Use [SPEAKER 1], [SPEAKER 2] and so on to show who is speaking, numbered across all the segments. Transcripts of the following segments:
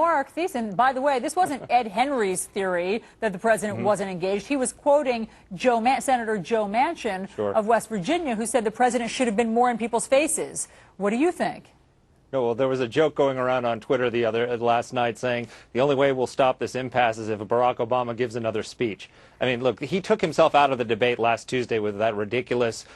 [SPEAKER 1] Mark Thiessen, by the way, this wasn't Ed Henry's theory that the president wasn't engaged. He was quoting Senator Joe Manchin of West Virginia, who said the president should have been more in people's faces. What do you think?
[SPEAKER 2] No, well, there was a joke going around on Twitter last night saying the only way we'll stop this impasse is if Barack Obama gives another speech. I mean, look, he took himself out of the debate last Tuesday with that ridiculous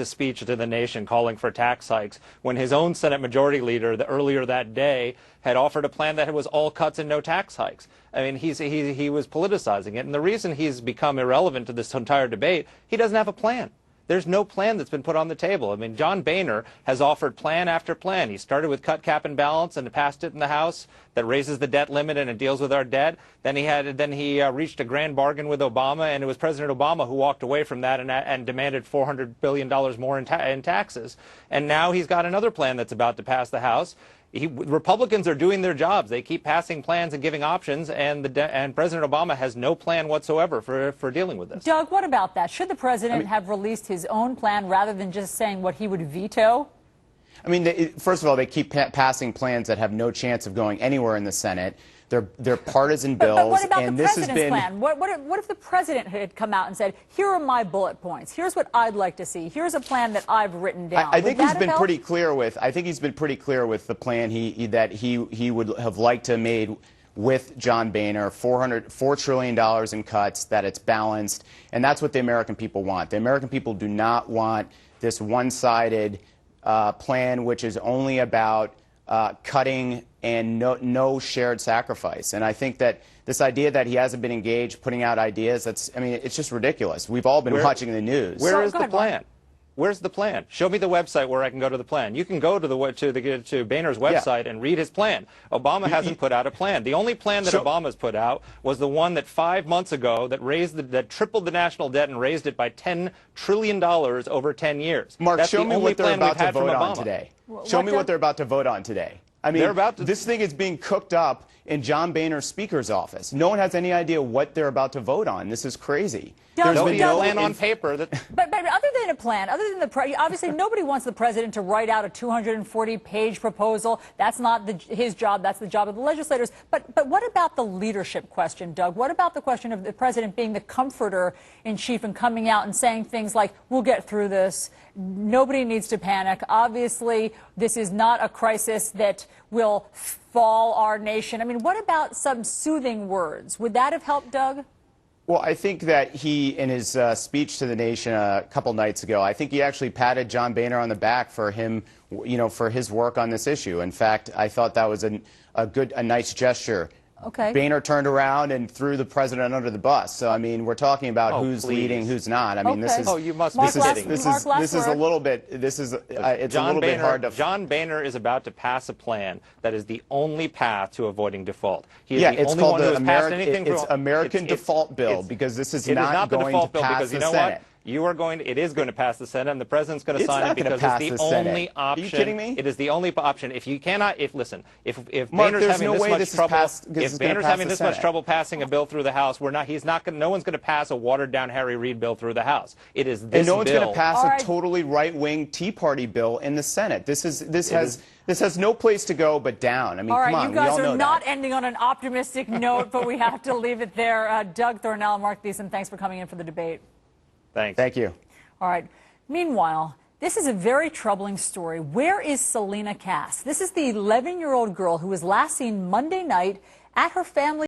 [SPEAKER 2] speech to the nation calling for tax hikes when his own Senate Majority Leader earlier that day had offered a plan that was all cuts and no tax hikes. I mean, he was politicizing it. And the reason he's become irrelevant to this entire debate, he doesn't have a plan. There's no plan that's been put on the table. I mean, John Boehner has offered plan after plan. He started with cut, cap, and balance and passed it in the House that raises the debt limit and it deals with our debt. Then he reached a grand bargain with Obama, and it was President Obama who walked away from that and demanded $400 billion more in taxes. And now he's got another plan that's about to pass the House. Republicans are doing their jobs. They keep passing plans and giving options, and President Obama has no plan whatsoever for dealing with this.
[SPEAKER 1] Doug, what about that? Should the president have released his own plan rather than just saying what he would veto?
[SPEAKER 3] I mean, first of all, they keep passing plans that have no chance of going anywhere in the Senate. They're partisan bills.
[SPEAKER 1] But what about the president's plan? What if the president had come out and said, here are my bullet points. Here's what I'd like to see. Here's a plan that I've written down.
[SPEAKER 3] I think he's been pretty clear with. I think he's been pretty clear with the plan that he would have liked to have made with John Boehner, $4 trillion in cuts, that it's balanced, and that's what the American people want. The American people do not want this one-sided plan, which is only about cutting and no shared sacrifice. And I think that this idea that he hasn't been engaged putting out ideas, it's just ridiculous. We've all been watching the news.
[SPEAKER 2] Where is the plan? Where's the plan? Show me the website where I can go to the plan. You can go to Boehner's website and read his plan. Obama hasn't put out a plan. The only plan that Obama's put out was the one that 5 months ago that tripled the national debt and raised it by $10 trillion over 10 years.
[SPEAKER 3] Mark,
[SPEAKER 2] That's
[SPEAKER 3] show
[SPEAKER 2] the
[SPEAKER 3] me
[SPEAKER 2] only
[SPEAKER 3] what they're
[SPEAKER 2] plan
[SPEAKER 3] about
[SPEAKER 2] we've
[SPEAKER 3] to
[SPEAKER 2] had from
[SPEAKER 3] vote on
[SPEAKER 2] Obama.
[SPEAKER 3] today. Show me what they're about to vote on today. I mean, this thing is being cooked up in John Boehner's speaker's office. No one has any idea what they're about to vote on. This is crazy.
[SPEAKER 2] There's no plan on paper.
[SPEAKER 1] But other than a plan, other than obviously nobody wants the president to write out a 240-page proposal. That's not his job. That's the job of the legislators. But what about the leadership question, Doug? What about the question of the president being the comforter in chief and coming out and saying things like, we'll get through this. Nobody needs to panic. Obviously, this is not a crisis that will fall our nation. I mean, what about some soothing words? Would that have helped, Doug?
[SPEAKER 3] Well, I think that he, in his speech to the nation a couple nights ago, I think he actually patted John Boehner on the back for him, for his work on this issue. In fact, I thought that was a nice gesture.
[SPEAKER 1] Okay.
[SPEAKER 3] Boehner turned around and threw the president under the bus. So, I mean, we're talking about who's leading, who's not. I mean, this is.
[SPEAKER 2] Oh, you must be kidding.
[SPEAKER 3] This is a little bit. It's a little bit hard to.
[SPEAKER 2] John Boehner is about to pass a plan that is the only path to avoiding default. He is
[SPEAKER 3] yeah,
[SPEAKER 2] the
[SPEAKER 3] it's
[SPEAKER 2] only
[SPEAKER 3] called
[SPEAKER 2] one
[SPEAKER 3] the
[SPEAKER 2] who has passed anything.
[SPEAKER 3] It's American Default Bill because this is not
[SPEAKER 2] the
[SPEAKER 3] going
[SPEAKER 2] default
[SPEAKER 3] to
[SPEAKER 2] bill
[SPEAKER 3] pass
[SPEAKER 2] because you
[SPEAKER 3] the
[SPEAKER 2] know
[SPEAKER 3] Senate.
[SPEAKER 2] what? It is going to pass the Senate, and the president's going to sign it because it's the only option.
[SPEAKER 3] Are you kidding me?
[SPEAKER 2] It is the only option. If you cannot, if
[SPEAKER 3] Mark,
[SPEAKER 2] Boehner's having
[SPEAKER 3] this
[SPEAKER 2] much trouble passing a bill through the House, no one's going to pass a watered-down Harry Reid bill through the House. It is this bill.
[SPEAKER 3] And no one's going to pass a totally right-wing Tea Party bill in the Senate. This has no place to go but down. I mean, come on,
[SPEAKER 1] you guys
[SPEAKER 3] we all know
[SPEAKER 1] are not ending on an optimistic note, but we have to leave it there. Doug Thornell, Mark Thiessen, thanks for coming in for the debate.
[SPEAKER 2] Thanks.
[SPEAKER 3] Thank you.
[SPEAKER 1] All right. Meanwhile, this is a very troubling story. Where is Selena Cass? This is the 11-year-old girl who was last seen Monday night at her family